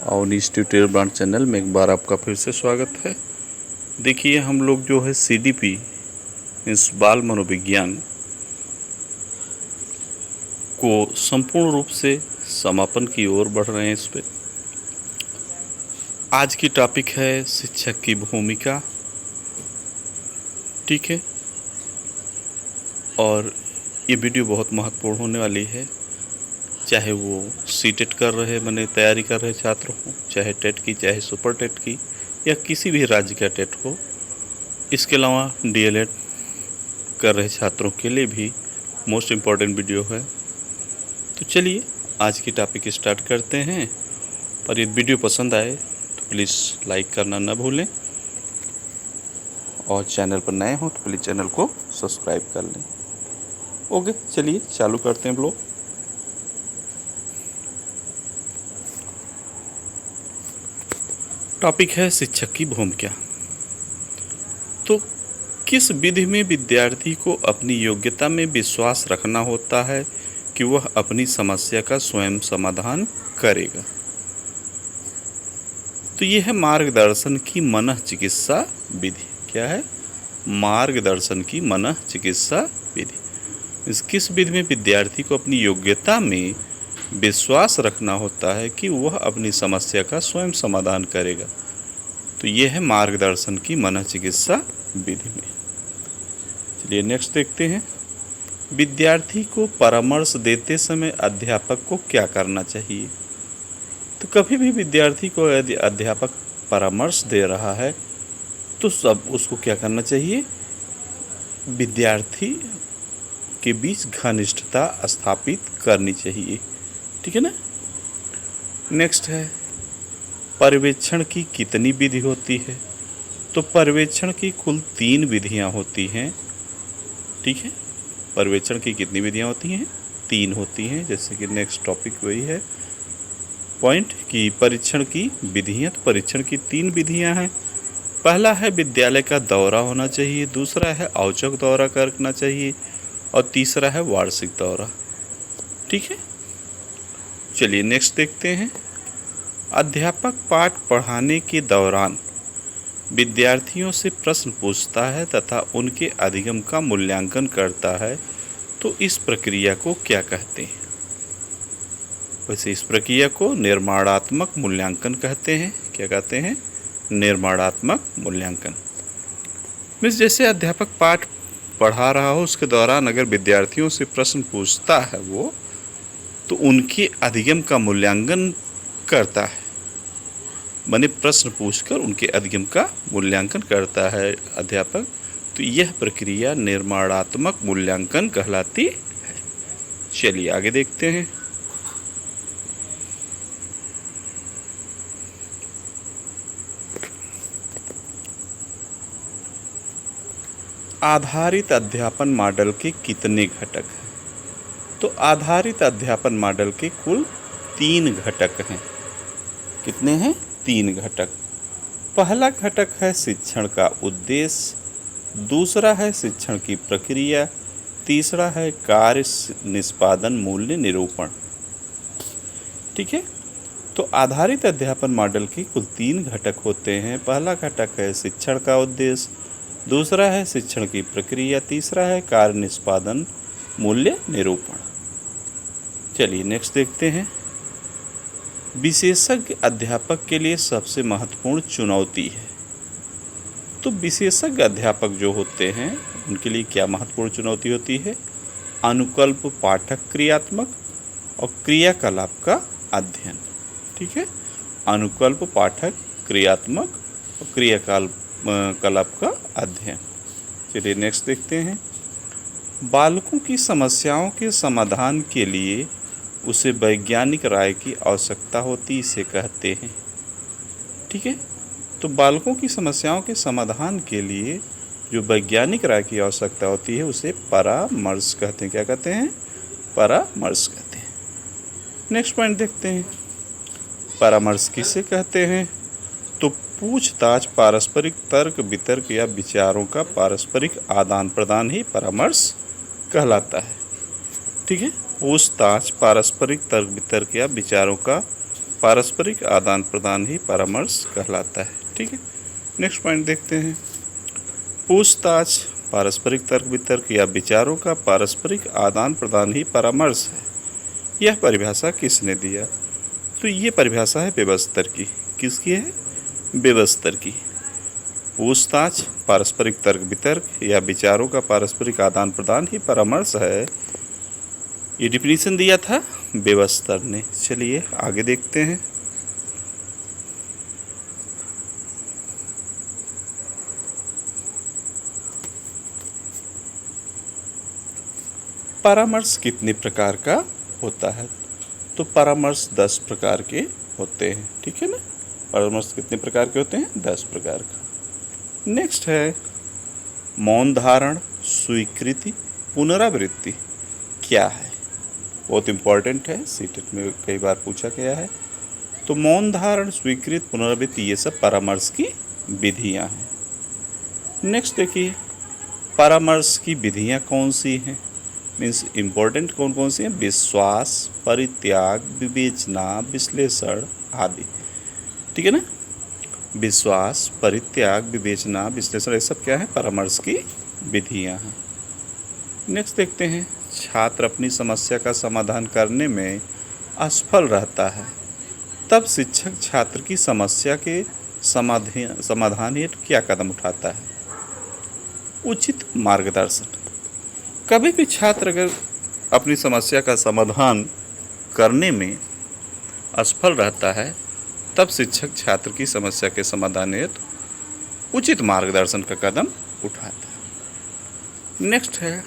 और इस tutorial brand channel में एक बार आपका फिर से स्वागत है। देखिए हम लोग जो है CDP इस बाल मनोविज्ञान को संपूर्ण रूप से समापन की ओर बढ़ रहे हैं। इस पे आज की टॉपिक है शिक्षक की भूमिका। ठीक है, और ये वीडियो बहुत महत्वपूर्ण होने वाली है, चाहे वो सीटेट कर रहे मैंने तैयारी कर रहे छात्र हों, चाहे टेट की, चाहे सुपर टेट की, या किसी भी राज्य का टेट हो। इसके अलावा DLED कर रहे छात्रों के लिए भी मोस्ट इम्पॉर्टेंट वीडियो है। तो चलिए आज की टॉपिक स्टार्ट करते हैं। और ये वीडियो पसंद आए तो प्लीज़ लाइक करना ना भूलें, और चैनल पर नए हो तो प्लीज़ चैनल को सब्सक्राइब कर लें। ओके, चलिए चालू करते हैं ब्लॉग। टॉपिक है शिक्षक की भूमिका। तो किस विधि में विद्यार्थी को अपनी योग्यता में विश्वास रखना होता है कि वह अपनी समस्या का स्वयं समाधान करेगा। तो यह है मार्गदर्शन की मनः चिकित्सा विधि। क्या है? मार्गदर्शन की मनः चिकित्सा विधि। किस विधि में विद्यार्थी को अपनी योग्यता में विश्वास रखना होता है कि वह अपनी समस्या का स्वयं समाधान करेगा। तो यह है मार्गदर्शन की मनः चिकित्सा विधि में। चलिए नेक्स्ट देखते हैं। विद्यार्थी को परामर्श देते समय अध्यापक को क्या करना चाहिए। तो कभी भी विद्यार्थी को यदि अध्यापक परामर्श दे रहा है तो सब उसको क्या करना चाहिए? विद्यार्थी के बीच घनिष्ठता स्थापित करनी चाहिए। ठीक है ना। नेक्स्ट है, पर्यवेक्षण की कितनी विधि होती है। तो पर्यवेक्षण की कुल 3 विधियां होती हैं। ठीक है, पर्यवेक्षण की कितनी विधियां होती हैं? 3 होती हैं। जैसे कि नेक्स्ट टॉपिक वही है पॉइंट कि परीक्षण की विधियां। तो परीक्षण की 3 विधियां हैं। पहला है विद्यालय का दौरा होना चाहिए, दूसरा है औचक दौरा करना चाहिए, और तीसरा है वार्षिक दौरा। ठीक है, चलिए नेक्स्ट देखते हैं। अध्यापक पाठ पढ़ाने के दौरान विद्यार्थियों से प्रश्न पूछता है तथा उनके अधिगम का मूल्यांकन करता है। तो इस प्रक्रिया को क्या कहते हैं? वैसे इस प्रक्रिया को निर्माणात्मक मूल्यांकन कहते हैं। क्या कहते हैं? निर्माणात्मक मूल्यांकन। मीन्स जैसे अध्यापक पाठ पढ़ा रहा हो, उसके दौरान अगर विद्यार्थियों से प्रश्न पूछता है वो, तो उनके अधिगम का मूल्यांकन करता है। माने प्रश्न पूछकर उनके अधिगम का मूल्यांकन करता है अध्यापक। तो यह प्रक्रिया निर्माणात्मक मूल्यांकन कहलाती है। चलिए आगे देखते हैं। आधारित अध्यापन मॉडल के कितने घटक हैं। तो आधारित अध्यापन मॉडल के कुल 3 घटक हैं। कितने हैं? 3 घटक। पहला घटक है शिक्षण का उद्देश्य, दूसरा है शिक्षण की प्रक्रिया, तीसरा है कार्य निष्पादन मूल्य निरूपण। ठीक है, तो आधारित अध्यापन मॉडल के कुल 3 घटक होते हैं। पहला घटक है शिक्षण का उद्देश्य, दूसरा है शिक्षण की प्रक्रिया, तीसरा है कार्य निष्पादन मूल्य निरूपण। चलिए नेक्स्ट देखते हैं। विशेषज्ञ अध्यापक के लिए सबसे महत्वपूर्ण चुनौती है। तो विशेषज्ञ अध्यापक जो होते हैं उनके लिए क्या महत्वपूर्ण चुनौती होती है? अनुकल्प पाठक क्रियात्मक और क्रियाकलाप का अध्ययन। ठीक है, अनुकल्प पाठक क्रियात्मक और क्रियाकलाप का अध्ययन। चलिए नेक्स्ट देखते हैं। बालकों की समस्याओं के समाधान के लिए उसे वैज्ञानिक राय की आवश्यकता होती, इसे कहते हैं। ठीक है, तो बालकों की समस्याओं के समाधान के लिए जो वैज्ञानिक राय की आवश्यकता होती है उसे परामर्श कहते हैं। क्या कहते हैं? परामर्श कहते हैं। नेक्स्ट पॉइंट देखते हैं। परामर्श किसे कहते हैं? तो पूछताछ, पारस्परिक तर्क वितर्क या विचारों का पारस्परिक आदान प्रदान ही परामर्श कहलाता है। ठीक है, पूछताछ, पारस्परिक तर्क वितर्क या विचारों का पारस्परिक आदान प्रदान ही परामर्श कहलाता है। ठीक है, नेक्स्ट पॉइंट देखते हैं। पूछताछ पारस्परिक तर्क वितर्क या विचारों का पारस्परिक आदान प्रदान ही परामर्श है। यह परिभाषा किसने दिया? तो ये परिभाषा है वेबस्टर की। किसकी है? वेबस्टर की। पूछताछ पारस्परिक तर्क वितर्क या विचारों का पारस्परिक आदान प्रदान ही परामर्श है, ये डिफिनीशन दिया था वेबस्टर ने। चलिए आगे देखते हैं। परामर्श कितने प्रकार का होता है? तो परामर्श 10 प्रकार के होते हैं। ठीक है ना, परामर्श कितने प्रकार के होते हैं? 10 प्रकार का। नेक्स्ट है मौन धारण, स्वीकृति, पुनरावृत्ति क्या है? बहुत इंपॉर्टेंट है, सीटेट में कई बार पूछा गया है। तो मौन धारण, स्वीकृति, पुनरावृत्ति ये सब परामर्श की विधियां हैं। नेक्स्ट देखिए, परामर्श की विधियां कौन सी हैं? मीन्स इम्पोर्टेंट कौन कौन सी हैं? विश्वास, परित्याग, विवेचना, विश्लेषण आदि। ठीक है ना, विश्वास, परित्याग, विवेचना, विश्लेषण ये सब क्या है? परामर्श की विधियां हैं। नेक्स्ट देखते हैं, छात्र अपनी समस्या का समाधान करने में असफल रहता है, तब शिक्षक छात्र की समस्या के समाधान हेतु क्या कदम उठाता है? उचित मार्गदर्शन। कभी भी छात्र अगर अपनी समस्या का समाधान करने में असफल रहता है, तब शिक्षक छात्र की समस्या के समाधान हेतु उचित मार्गदर्शन का कदम उठाता है। नेक्स्ट है,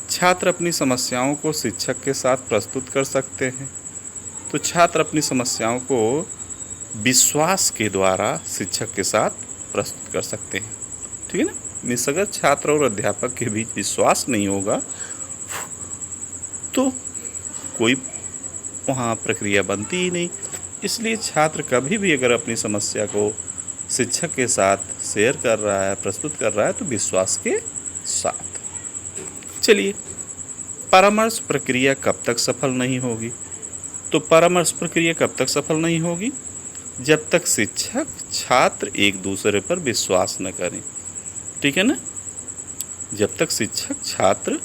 छात्र अपनी समस्याओं को शिक्षक के साथ प्रस्तुत कर सकते हैं। तो छात्र अपनी समस्याओं को विश्वास के द्वारा शिक्षक के साथ प्रस्तुत कर सकते हैं। ठीक है ना, मीन्स अगर छात्र और अध्यापक के बीच विश्वास नहीं होगा तो कोई वहाँ प्रक्रिया बनती ही नहीं। इसलिए छात्र कभी भी अगर अपनी समस्या को शिक्षक के साथ शेयर कर रहा है, प्रस्तुत कर रहा है, तो विश्वास के साथ। चलिए, परामर्श प्रक्रिया कब तक सफल नहीं होगी? तो परामर्श प्रक्रिया कब तक सफल नहीं होगी? जब तक शिक्षक छात्र एक दूसरे पर विश्वास न करें। ठीक है ना, जब तक शिक्षक छात्र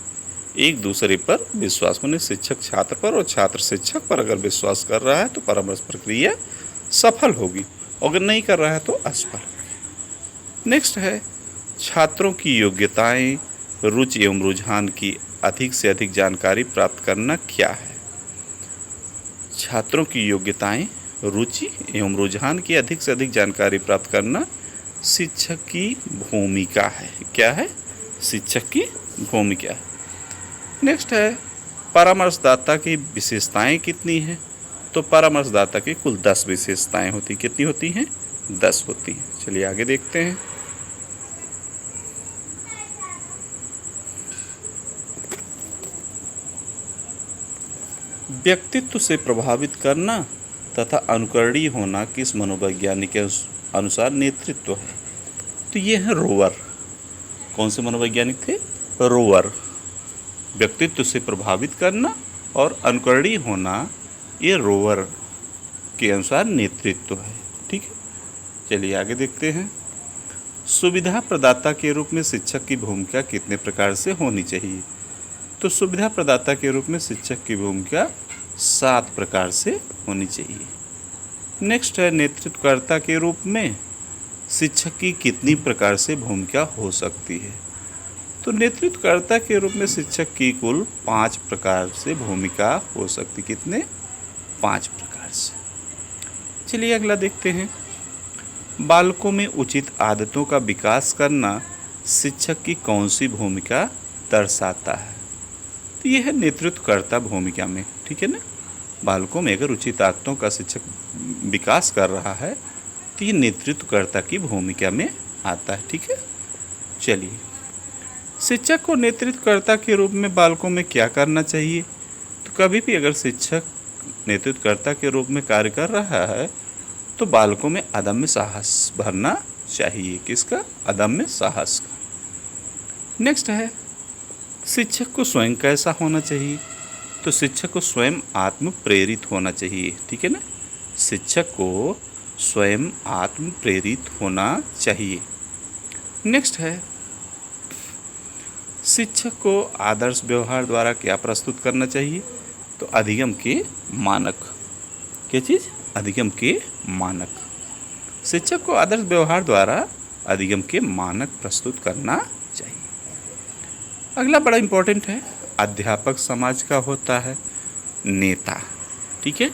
एक दूसरे पर विश्वास, माने शिक्षक छात्र पर और छात्र शिक्षक पर अगर विश्वास कर रहा है तो परामर्श प्रक्रिया सफल होगी, अगर नहीं कर रहा है तो असफल होगी। नेक्स्ट है, छात्रों की योग्यताएं, रुचि एवं रुझान की अधिक से अधिक जानकारी प्राप्त करना क्या है? छात्रों की योग्यताएं, रुचि एवं रुझान की अधिक से अधिक जानकारी प्राप्त करना शिक्षक की भूमिका है। क्या है? शिक्षक की भूमिका है। नेक्स्ट है, परामर्शदाता की विशेषताएं कितनी हैं? तो परामर्शदाता की कुल 10 विशेषताएं होती। कितनी होती हैं? 10 होती हैं। चलिए आगे देखते हैं। व्यक्तित्व से प्रभावित करना तथा अनुकरणीय होना किस मनोवैज्ञानिक के अनुसार नेतृत्व है? तो ये है रोवर। कौन से मनोवैज्ञानिक थे? रोवर। व्यक्तित्व से प्रभावित करना और अनुकरणीय होना ये रोवर के अनुसार नेतृत्व है। ठीक है, चलिए आगे देखते हैं। सुविधा प्रदाता के रूप में शिक्षक की भूमिका कितने प्रकार से होनी चाहिए? तो सुविधा प्रदाता के रूप में शिक्षक की भूमिका 7 प्रकार से होनी चाहिए। नेक्स्ट है, नेतृत्वकर्ता के रूप में शिक्षक की कितनी प्रकार से भूमिका हो सकती है? तो नेतृत्वकर्ता के रूप में शिक्षक की कुल 5 प्रकार से भूमिका हो सकती। कितने? 5 प्रकार से। चलिए अगला देखते हैं। बालकों में उचित आदतों का विकास करना शिक्षक की कौन सी भूमिका दर्शाता है? तो यह है नेतृत्वकर्ता भूमिका में। ठीक है ना, बालकों में अगर उचित आदतों का शिक्षक विकास कर रहा है तो ये नेतृत्वकर्ता की भूमिका में आता है। ठीक है, चलिए, शिक्षक को नेतृत्वकर्ता के रूप में बालकों में क्या करना चाहिए? तो कभी भी अगर शिक्षक नेतृत्वकर्ता के रूप में कार्य कर रहा है तो बालकों में अदम्य साहस भरना चाहिए। किसका? अदम्य साहस का। नेक्स्ट है, शिक्षक को स्वयं कैसा होना चाहिए? तो शिक्षक को स्वयं आत्म प्रेरित होना चाहिए। ठीक है ना, शिक्षक को स्वयं आत्म प्रेरित होना चाहिए। नेक्स्ट है, शिक्षक को आदर्श व्यवहार द्वारा क्या प्रस्तुत करना चाहिए? तो अधिगम के मानक। क्या चीज़? अधिगम के मानक। शिक्षक को आदर्श व्यवहार द्वारा अधिगम के मानक प्रस्तुत करना चाहिए। अगला बड़ा इंपॉर्टेंट है, अध्यापक समाज का होता है नेता। ठीक है,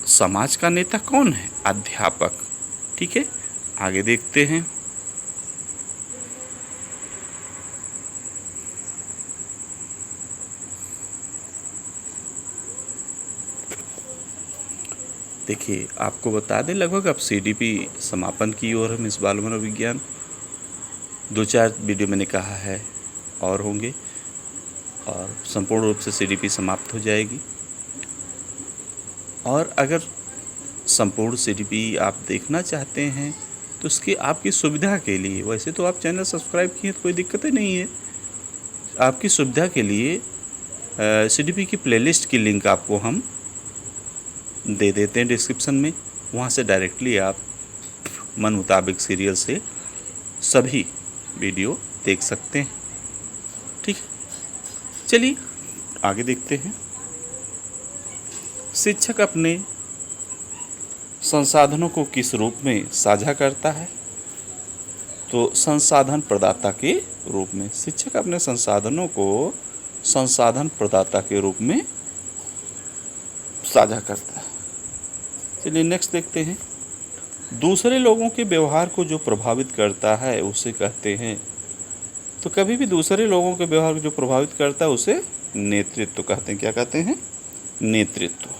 समाज का नेता कौन है? अध्यापक। ठीक है, आगे देखते हैं। देखिए, आपको बता दें, लगभग अब सीडीपी समापन की ओर हम इस बाल मनोविज्ञान 2-4 वीडियो मैंने कहा है और होंगे, और संपूर्ण रूप से सीडीपी समाप्त हो जाएगी। और अगर संपूर्ण सीडीपी आप देखना चाहते हैं तो उसकी आपकी सुविधा के लिए, वैसे तो आप चैनल सब्सक्राइब किए तो कोई दिक्कत ही नहीं है, आपकी सुविधा के लिए सीडीपी की प्लेलिस्ट की लिंक आपको हम दे देते हैं डिस्क्रिप्शन में। वहाँ से डायरेक्टली आप मन मुताबिक सीरियल से सभी वीडियो देख सकते हैं। ठीक है, चलिए आगे देखते हैं। शिक्षक अपने संसाधनों को किस रूप में साझा करता है? तो संसाधन प्रदाता के रूप में। शिक्षक अपने संसाधनों को संसाधन प्रदाता के रूप में साझा करता है। चलिए नेक्स्ट देखते हैं। दूसरे लोगों के व्यवहार को जो प्रभावित करता है उसे कहते हैं, तो कभी भी दूसरे लोगों के व्यवहार को जो प्रभावित करता है उसे नेतृत्व कहते हैं। क्या कहते हैं? नेतृत्व।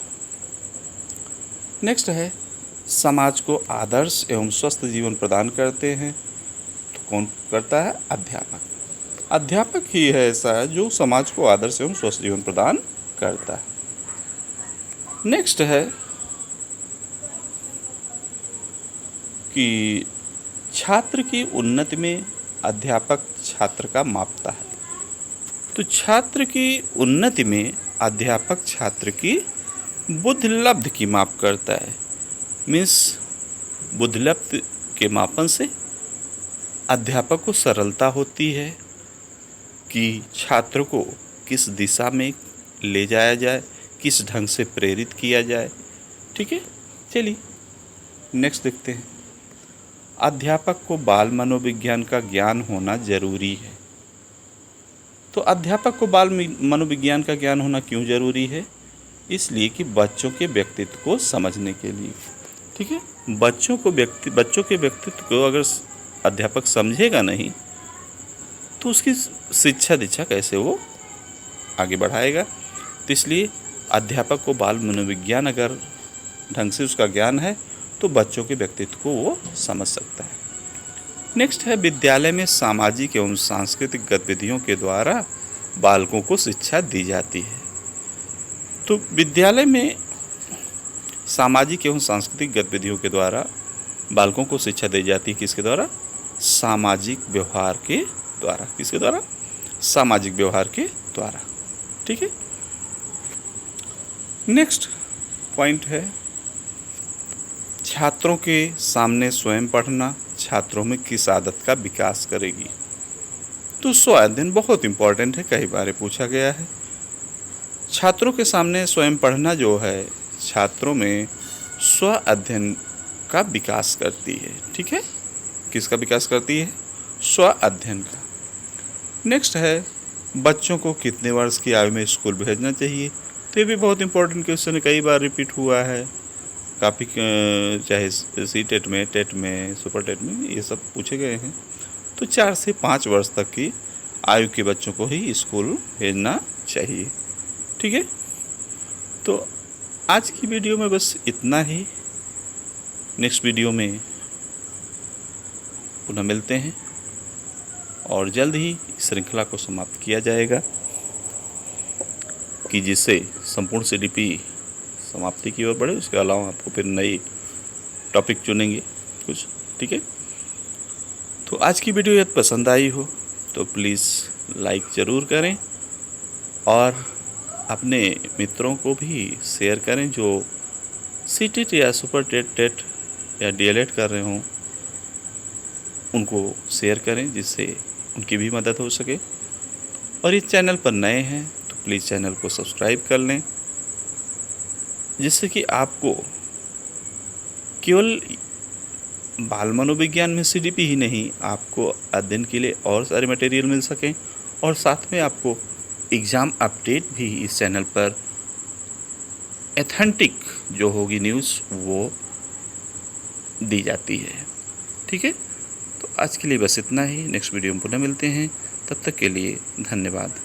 नेक्स्ट है, समाज को आदर्श एवं स्वस्थ जीवन प्रदान करते हैं, तो कौन करता है? अध्यापक। अध्यापक ही है ऐसा जो समाज को आदर्श एवं स्वस्थ जीवन प्रदान करता है। नेक्स्ट है कि छात्र की उन्नति में अध्यापक छात्र का मापता है। तो छात्र की उन्नति में अध्यापक छात्र की बुद्धिलब्ध की माप करता है। मीन्स बुद्धिलब्ध के मापन से अध्यापक को सरलता होती है कि छात्र को किस दिशा में ले जाया जाए, किस ढंग से प्रेरित किया जाए। ठीक है, चलिए नेक्स्ट देखते हैं। अध्यापक को बाल मनोविज्ञान का ज्ञान होना जरूरी है। तो अध्यापक को बाल मनोविज्ञान का ज्ञान होना क्यों जरूरी है? इसलिए कि बच्चों के व्यक्तित्व को समझने के लिए। ठीक है, बच्चों के व्यक्तित्व को अगर अध्यापक समझेगा नहीं तो उसकी शिक्षा दीक्षा कैसे वो आगे बढ़ाएगा। तो इसलिए अध्यापक को बाल मनोविज्ञान अगर ढंग से उसका ज्ञान है तो बच्चों के व्यक्तित्व को वो समझ सकता है। नेक्स्ट है, विद्यालय में सामाजिक एवं सांस्कृतिक गतिविधियों के द्वारा बालकों को शिक्षा दी जाती है। तो विद्यालय में सामाजिक एवं सांस्कृतिक गतिविधियों के द्वारा बालकों को शिक्षा दी जाती है। किसके द्वारा? सामाजिक व्यवहार के द्वारा। किसके द्वारा? सामाजिक व्यवहार के द्वारा। ठीक है, नेक्स्ट पॉइंट है, छात्रों के सामने स्वयं पढ़ना छात्रों में किस आदत का विकास करेगी? तो स्व अध्ययन बहुत इंपॉर्टेंट है, कई बार पूछा गया है। छात्रों के सामने स्वयं पढ़ना जो है छात्रों में स्व अध्ययन का विकास करती है। ठीक है, किसका विकास करती है? स्व अध्ययन का। नेक्स्ट है, बच्चों को कितने वर्ष की आयु में स्कूल भेजना चाहिए? तो ये भी बहुत इंपॉर्टेंट क्वेश्चन, कई बार रिपीट हुआ है। काफ़ी चाहे सी-टेट में, टेट में, सुपर टेट में ये सब पूछे गए हैं। तो 4 से 5 वर्ष तक की आयु के बच्चों को ही स्कूल भेजना चाहिए। ठीक है, तो आज की वीडियो में बस इतना ही। नेक्स्ट वीडियो में पुनः मिलते हैं और जल्द ही श्रृंखला को समाप्त किया जाएगा कि जिससे संपूर्ण सीडीपी समाप्ति की ओर बढ़े। उसके अलावा आपको फिर नई टॉपिक चुनेंगे कुछ। ठीक है, तो आज की वीडियो यदि पसंद आई हो तो प्लीज़ लाइक ज़रूर करें और अपने मित्रों को भी शेयर करें जो सीटेट या सुपर टेट या डीएलएड कर रहे हों उनको शेयर करें जिससे उनकी भी मदद हो सके। और इस चैनल पर नए हैं तो प्लीज़ चैनल को सब्सक्राइब कर लें, जिससे कि आपको केवल बाल मनोविज्ञान में सीडीपी ही नहीं, आपको अध्ययन के लिए और सारे मटेरियल मिल सकें और साथ में आपको एग्ज़ाम अपडेट भी इस चैनल पर ऑथेंटिक जो होगी न्यूज़ वो दी जाती है। ठीक है, तो आज के लिए बस इतना ही। नेक्स्ट वीडियो में पुनः मिलते हैं, तब तक के लिए धन्यवाद।